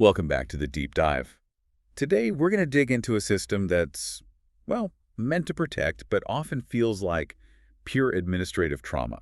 Welcome back to the Deep Dive. Today, we're going to dig into a system that's, well, meant to protect, but often feels like pure administrative trauma.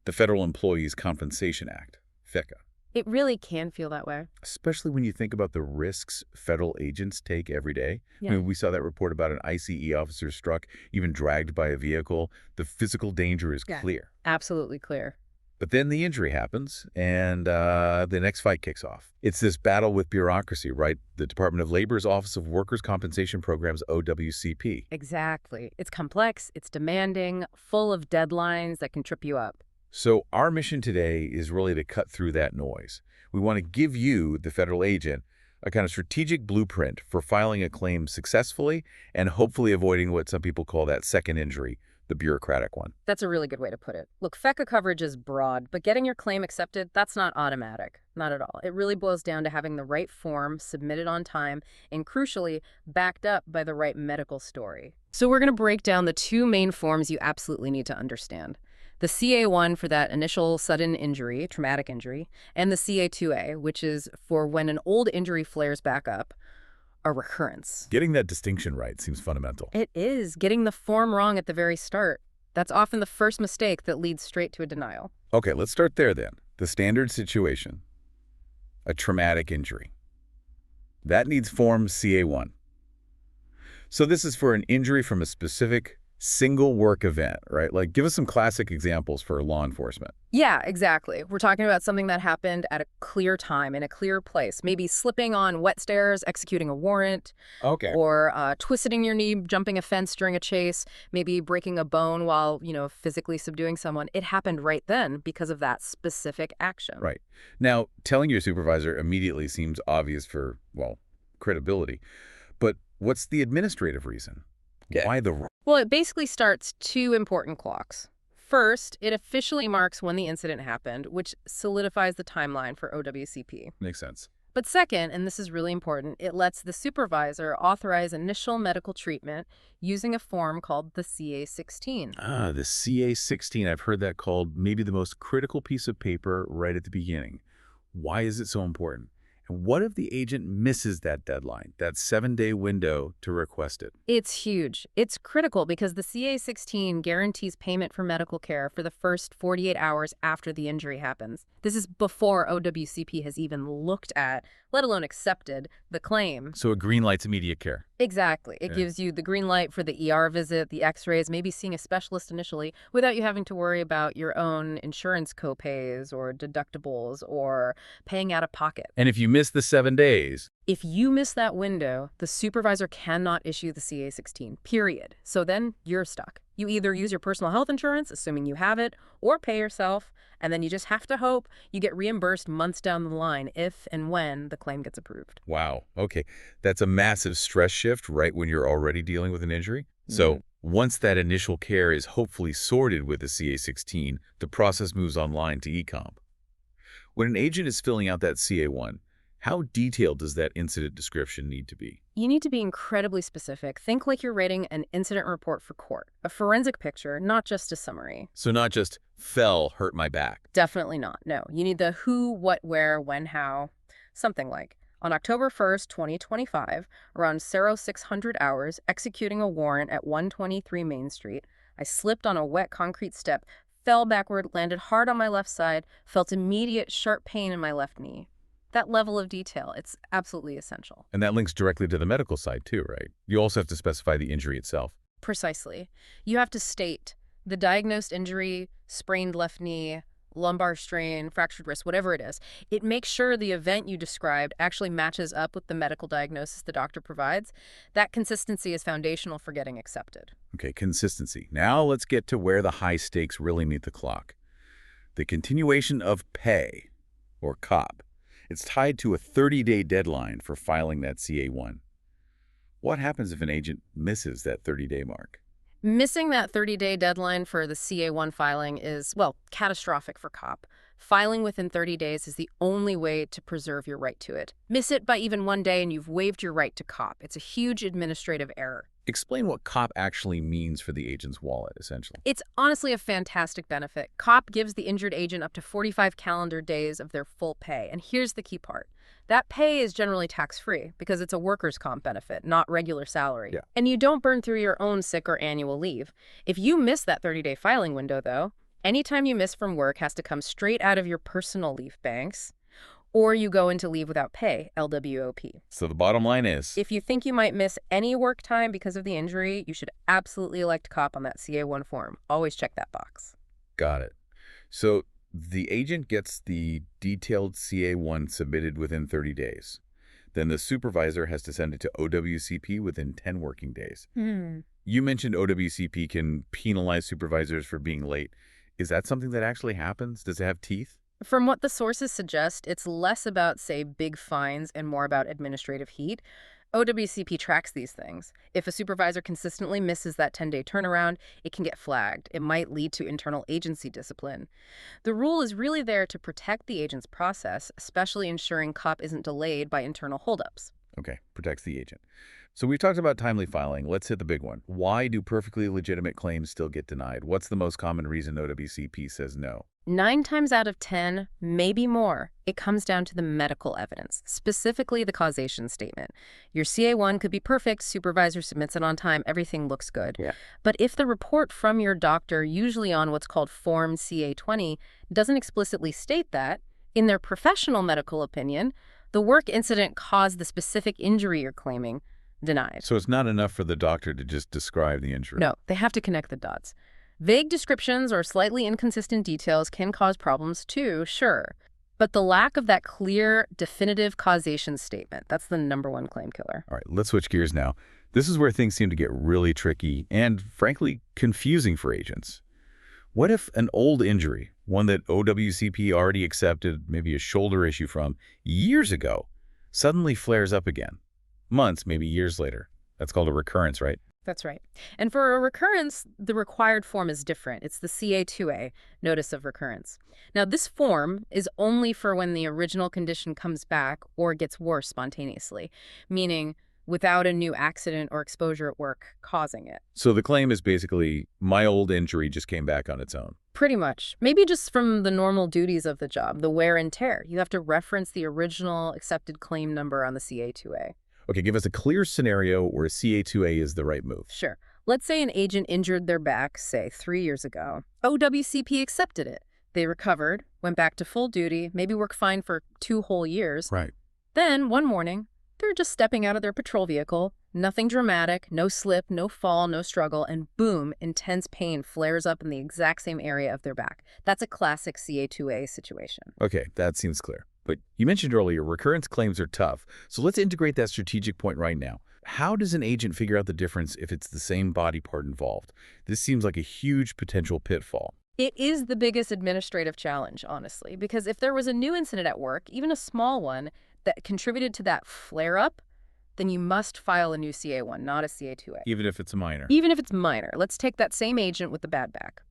The Federal Employees Compensation Act, FECA. It really can feel that way. Especially when you think about the risks federal agents take every day. Yeah. I mean, we saw that report about an ICE officer struck, even dragged by a vehicle. The physical danger is clear. Absolutely clear. But then the injury happens, and the next fight kicks off. It's this battle with bureaucracy, right? The Department of Labor's Office of Workers' Compensation Programs, OWCP. Exactly. It's complex, it's demanding, full of deadlines that can trip you up. So our mission today is really to cut through that noise. We want to give you, the federal agent, a kind of strategic blueprint for filing a claim successfully and hopefully avoiding what some people call that second injury, the bureaucratic one. That's a really good way to put it. Look, FECA coverage is broad, but getting your claim accepted, that's not automatic. Not at all. It really boils down to having the right form submitted on time and, crucially, backed up by the right medical story. So we're going to break down the two main forms you absolutely need to understand. The CA1 for that initial sudden injury, traumatic injury, and the CA2A, which is for when an old injury flares back up, a recurrence. Getting that distinction right seems fundamental. It is. Getting the form wrong at the very start. That's often the first mistake that leads straight to a denial. Okay, let's start there then. The standard situation, a traumatic injury. That needs form CA1. So this is for an injury from a specific single work event, right? Like, give us some classic examples for law enforcement. Yeah, exactly. We're talking about something that happened at a clear time, in a clear place. Maybe slipping on wet stairs, executing a warrant. Okay. Or twisting your knee, jumping a fence during a chase, maybe breaking a bone while, physically subduing someone. It happened right then because of that specific action. Right. Now, telling your supervisor immediately seems obvious for, well, credibility. But what's the administrative reason? Yeah. Why the... Well, it basically starts two important clocks. First, it officially marks when the incident happened, which solidifies the timeline for OWCP. Makes sense. But second, and this is really important, it lets the supervisor authorize initial medical treatment using a form called the CA16. Ah, the CA16. I've heard that called maybe the most critical piece of paper right at the beginning. Why is it so important? And what if the agent misses that deadline, that 7-day window to request it? It's huge. It's critical because the CA16 guarantees payment for medical care for the first 48 hours after the injury happens. This is before OWCP has even looked at, let alone accepted, the claim. So a green light's immediate care. Exactly. It gives you the green light for the ER visit, the x-rays, maybe seeing a specialist initially without you having to worry about your own insurance copays or deductibles or paying out of pocket. And if you miss the 7 days... If you miss that window, the supervisor cannot issue the CA16, period. So then you're stuck. You either use your personal health insurance, assuming you have it, or pay yourself, and then you just have to hope you get reimbursed months down the line if and when the claim gets approved. Wow. Okay. That's a massive stress shift right when you're already dealing with an injury. So once that initial care is hopefully sorted with the CA16, the process moves online to ECOMP. When an agent is filling out that CA1, how detailed does that incident description need to be? You need to be incredibly specific. Think like you're writing an incident report for court. A forensic picture, not just a summary. So not just, fell, hurt my back. Definitely not. No. You need the who, what, where, when, how. Something like, on October 1st, 2025, around 0600 hours, executing a warrant at 123 Main Street, I slipped on a wet concrete step, fell backward, landed hard on my left side, felt immediate sharp pain in my left knee. That level of detail, it's absolutely essential. And that links directly to the medical side too, right? You also have to specify the injury itself. Precisely. You have to state the diagnosed injury, sprained left knee, lumbar strain, fractured wrist, whatever it is. It makes sure the event you described actually matches up with the medical diagnosis the doctor provides. That consistency is foundational for getting accepted. Okay, consistency. Now let's get to where the high stakes really meet the clock. The continuation of pay, or COP. It's tied to a 30-day deadline for filing that CA1. What happens if an agent misses that 30-day mark? Missing that 30-day deadline for the CA1 filing is, well, catastrophic for COP. Filing within 30 days is the only way to preserve your right to it. Miss it by even 1 day and you've waived your right to COP. It's a huge administrative error. Explain what COP actually means for the agent's wallet, essentially. It's honestly a fantastic benefit. COP gives the injured agent up to 45 calendar days of their full pay. And here's the key part. That pay is generally tax-free because it's a workers' comp benefit, not regular salary. Yeah. And you don't burn through your own sick or annual leave. If you miss that 30-day filing window, though, any time you miss from work has to come straight out of your personal leave banks, or you go into leave without pay, LWOP. So the bottom line is, If you think you might miss any work time because of the injury, you should absolutely elect COP on that CA1 form. Always check that box. got it. So the agent gets the detailed CA1 submitted within 30 days. Then the supervisor has to send it to OWCP within 10 working days. You mentioned OWCP can penalize supervisors for being late. Is that something that actually happens? Does it have teeth? From what the sources suggest, it's less about, say, big fines and more about administrative heat. OWCP tracks these things. If a supervisor consistently misses that 10-day turnaround, it can get flagged. It might lead to internal agency discipline. The rule is really there to protect the agent's process, especially ensuring COP isn't delayed by internal holdups. Okay, protects the agent. So we've talked about timely filing. Let's hit the big one. Why do perfectly legitimate claims still get denied? What's the most common reason OWCP says no? 9 times out of 10, maybe more, it comes down to the medical evidence, specifically the causation statement. Your CA1 could be perfect, supervisor submits it on time, everything looks good. Yeah. But if the report from your doctor, usually on what's called Form CA20, doesn't explicitly state that, in their professional medical opinion, the work incident caused the specific injury you're claiming, denied. So it's not enough for the doctor to just describe the injury? No, they have to connect the dots. Vague descriptions or slightly inconsistent details can cause problems too, sure. But the lack of that clear, definitive causation statement, that's the #1 claim killer. All right, let's switch gears now. This is where things seem to get really tricky and, frankly, confusing for agents. What if an old injury, one that OWCP already accepted, maybe a shoulder issue from years ago, suddenly flares up again? Months, maybe years later. That's called a recurrence, right? That's right. And for a recurrence, the required form is different. It's the CA2A, Notice of Recurrence. Now, this form is only for when the original condition comes back or gets worse spontaneously, meaning without a new accident or exposure at work causing it. So the claim is basically, my old injury just came back on its own. Pretty much. Maybe just from the normal duties of the job, the wear and tear. You have to reference the original accepted claim number on the CA2A. Okay, give us a clear scenario where CA2A is the right move. Sure. Let's say an agent injured their back, say, 3 years ago. OWCP accepted it. They recovered, went back to full duty, maybe worked fine for 2 whole years. Right. Then, one morning, they're just stepping out of their patrol vehicle, nothing dramatic, no slip, no fall, no struggle, and boom, intense pain flares up in the exact same area of their back. That's a classic CA2A situation. Okay, that seems clear. But you mentioned earlier, recurrence claims are tough. So let's integrate that strategic point right now. How does an agent figure out the difference if it's the same body part involved? This seems like a huge potential pitfall. It is the biggest administrative challenge, honestly, because if there was a new incident at work, even a small one, that contributed to that flare-up, then you must file a new CA1, not a CA2A. Even if it's minor. Even if it's minor. Let's take that same agent with the bad back.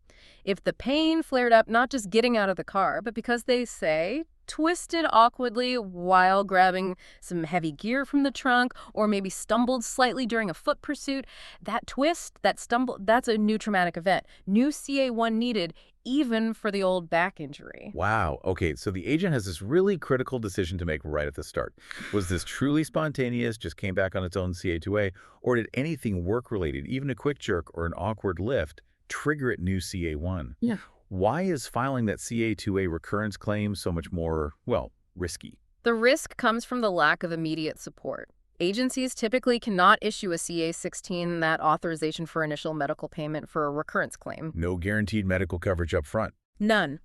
If the pain flared up not just getting out of the car, but because they say twisted awkwardly while grabbing some heavy gear from the trunk, or maybe stumbled slightly during a foot pursuit, that twist, that stumble, that's a new traumatic event. New CA1 needed, even for the old back injury. Wow. Okay, so the agent has this really critical decision to make right at the start. Was this truly spontaneous, just came back on its own CA2A, or did anything work-related, even a quick jerk or an awkward lift, trigger it new CA1? Yeah. Why is filing that CA2A recurrence claim so much more, well, risky? The risk comes from the lack of immediate support. Agencies typically cannot issue a CA16, that authorization for initial medical payment for a recurrence claim. No guaranteed medical coverage up front. None.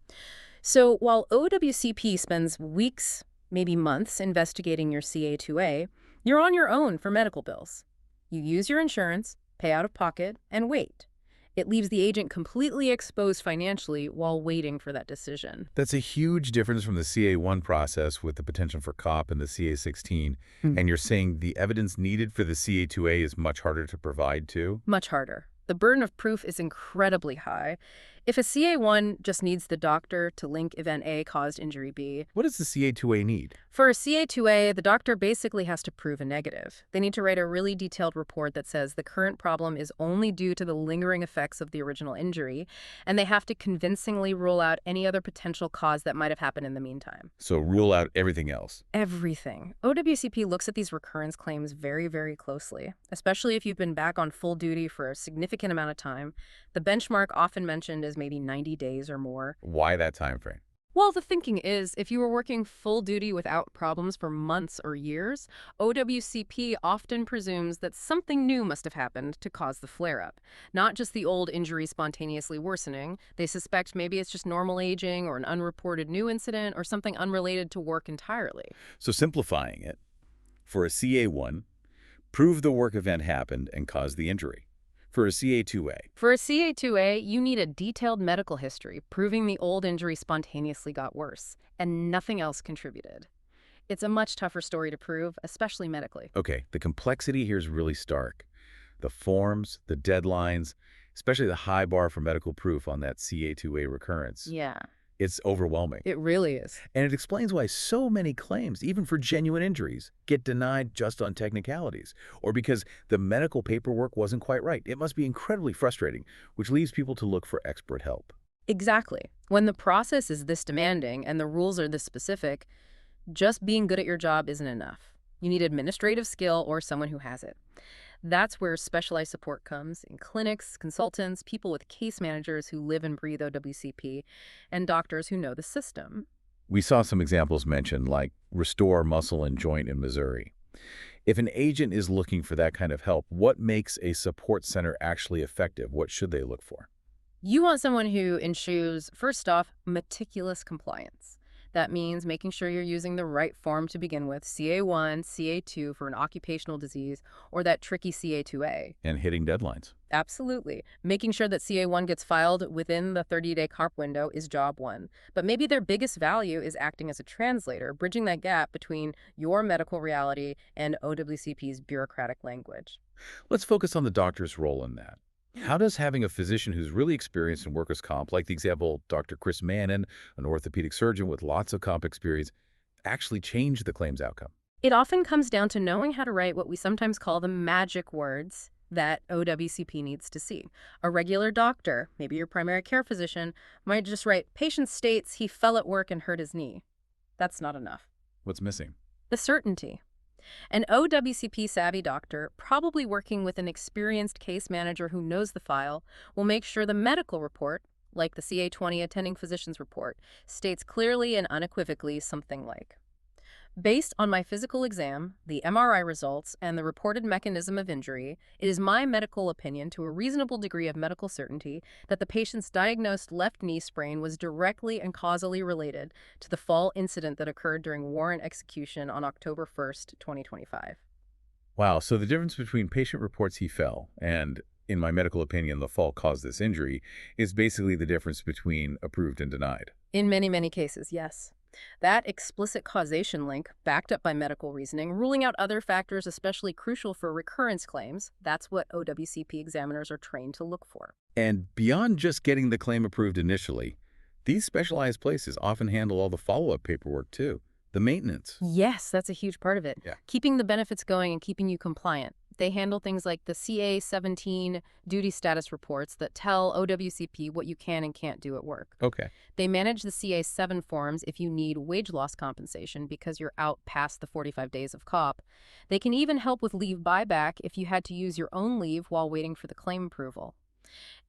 So while OWCP spends weeks, maybe months, investigating your CA2A, you're on your own for medical bills. You use your insurance, pay out of pocket, and wait. It leaves the agent completely exposed financially while waiting for that decision. That's a huge difference from the CA1 process with the potential for COP and the CA16. And you're saying the evidence needed for the CA2A is much harder to provide too? Much harder. The burden of proof is incredibly high. If a CA1 just needs the doctor to link event A caused injury B, What does the CA2A need? for a CA2A, the doctor basically has to prove a negative. They need to write a really detailed report that says the current problem is only due to the lingering effects of the original injury, and they have to convincingly rule out any other potential cause that might have happened in the meantime. So rule out everything else. Everything. OWCP looks at these recurrence claims very, very closely, especially if you've been back on full duty for a significant amount of time. The benchmark often mentioned is maybe 90 days or more. Why that time frame? Well, the thinking is if you were working full duty without problems for months or years, OWCP often presumes that something new must have happened to cause the flare-up. Not just the old injury spontaneously worsening. They suspect maybe it's just normal aging or an unreported new incident or something unrelated to work entirely. So simplifying it, for a CA1, prove the work event happened and caused the injury. For a CA2A, For a CA2A, you need a detailed medical history proving the old injury spontaneously got worse, and nothing else contributed. It's a much tougher story to prove, especially medically. okay, the complexity here is really stark. The forms, the deadlines, especially the high bar for medical proof on that CA2A recurrence. Yeah, It's overwhelming. it really is. And it explains why so many claims, even for genuine injuries, get denied just on technicalities, or because the medical paperwork wasn't quite right. It must be incredibly frustrating, which leaves people to look for expert help. Exactly. When the process is this demanding and the rules are this specific, just being good at your job isn't enough. You need administrative skill or someone who has it. That's where specialized support comes in clinics, consultants, people with case managers who live and breathe OWCP, and doctors who know the system. We saw some examples mentioned, like Restore Muscle and Joint in Missouri. If an agent is looking for that kind of help, what makes a support center actually effective? What should they look for? You want someone who ensures, first off, meticulous compliance. That means making sure you're using the right form to begin with, CA1, CA2 for an occupational disease, or that tricky CA2A. And hitting deadlines. Absolutely. Making sure that CA1 gets filed within the 30-day CARP window is job one. But maybe their biggest value is acting as a translator, bridging that gap between your medical reality and OWCP's bureaucratic language. Let's focus on the doctor's role in that. How does having a physician who's really experienced in workers' comp, like the example Dr. Chris Mannon, an orthopedic surgeon with lots of comp experience, actually change the claims outcome? It often comes down to knowing how to write what we sometimes call the magic words that OWCP needs to see. A regular doctor, maybe your primary care physician, might just write, "Patient states he fell at work and hurt his knee." That's not enough. What's missing? The certainty. An OWCP-savvy doctor, probably working with an experienced case manager who knows the file, will make sure the medical report, like the CA20 attending physician's report, states clearly and unequivocally something like, "Based on my physical exam, the MRI results, and the reported mechanism of injury, it is my medical opinion to a reasonable degree of medical certainty that the patient's diagnosed left knee sprain was directly and causally related to the fall incident that occurred during warrant execution on October 1st, 2025. Wow, so the difference between patient reports he fell and, in my medical opinion, the fall caused this injury is basically the difference between approved and denied. In many, many cases, yes. That explicit causation link, backed up by medical reasoning, ruling out other factors especially crucial for recurrence claims, that's what OWCP examiners are trained to look for. And beyond just getting the claim approved initially, these specialized places often handle all the follow-up paperwork too, the maintenance. Yes, that's a huge part of it. Yeah. Keeping the benefits going and keeping you compliant. They handle things like the CA17 duty status reports that tell OWCP what you can and can't do at work. Okay. They manage the CA7 forms if you need wage loss compensation because you're out past the 45 days of COP. They can even help with leave buyback if you had to use your own leave while waiting for the claim approval.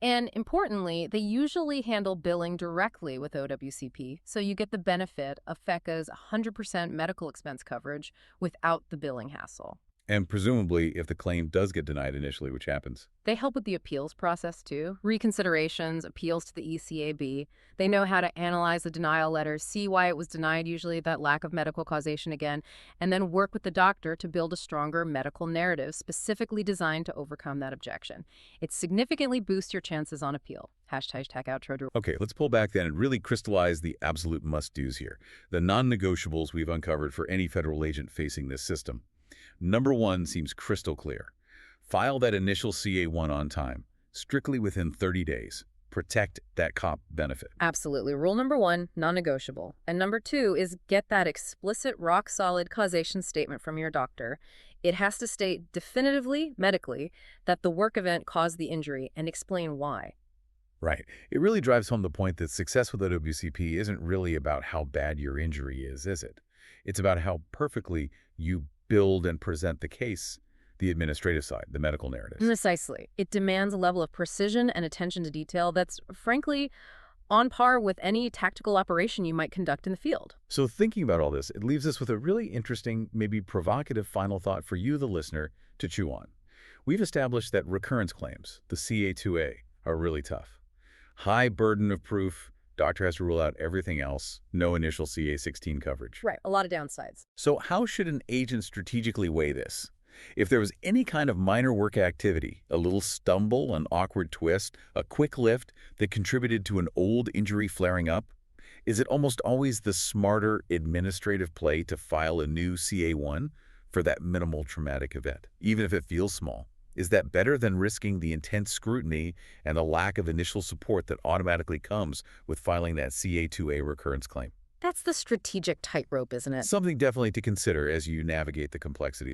And importantly, they usually handle billing directly with OWCP, so you get the benefit of FECA's 100% medical expense coverage without the billing hassle. And presumably, if the claim does get denied initially, which happens. They help with the appeals process, too. Reconsiderations, appeals to the ECAB. They know how to analyze the denial letters, see why it was denied, usually that lack of medical causation again, and then work with the doctor to build a stronger medical narrative specifically designed to overcome that objection. It significantly boosts your chances on appeal. #outro. Okay, let's pull back then and really crystallize the absolute must-dos here. The non-negotiables we've uncovered for any federal agent facing this system. Number one seems crystal clear. File that initial CA1 on time, strictly within 30 days. protect that comp benefit. Absolutely. Rule number 1, non-negotiable. And number 2 is get that explicit, rock-solid causation statement from your doctor. It has to state definitively, medically, that the work event caused the injury and explain why. Right. It really drives home the point that success with OWCP isn't really about how bad your injury is it? It's about how perfectly you build and present the case, the administrative side, the medical narrative. Precisely. It demands a level of precision and attention to detail that's, frankly, on par with any tactical operation you might conduct in the field. So thinking about all this, it leaves us with a really interesting, maybe provocative final thought for you, the listener, to chew on. We've established that recurrence claims, the CA2A, are really tough. High burden of proof, doctor has to rule out everything else, no initial CA16 coverage. Right, a lot of downsides. So how should an agent strategically weigh this? If there was any kind of minor work activity, a little stumble, an awkward twist, a quick lift that contributed to an old injury flaring up, is it almost always the smarter administrative play to file a new CA1 for that minimal traumatic event, even if it feels small? Is that better than risking the intense scrutiny and the lack of initial support that automatically comes with filing that CA2A recurrence claim? That's the strategic tightrope, isn't it? Something definitely to consider as you navigate the complexities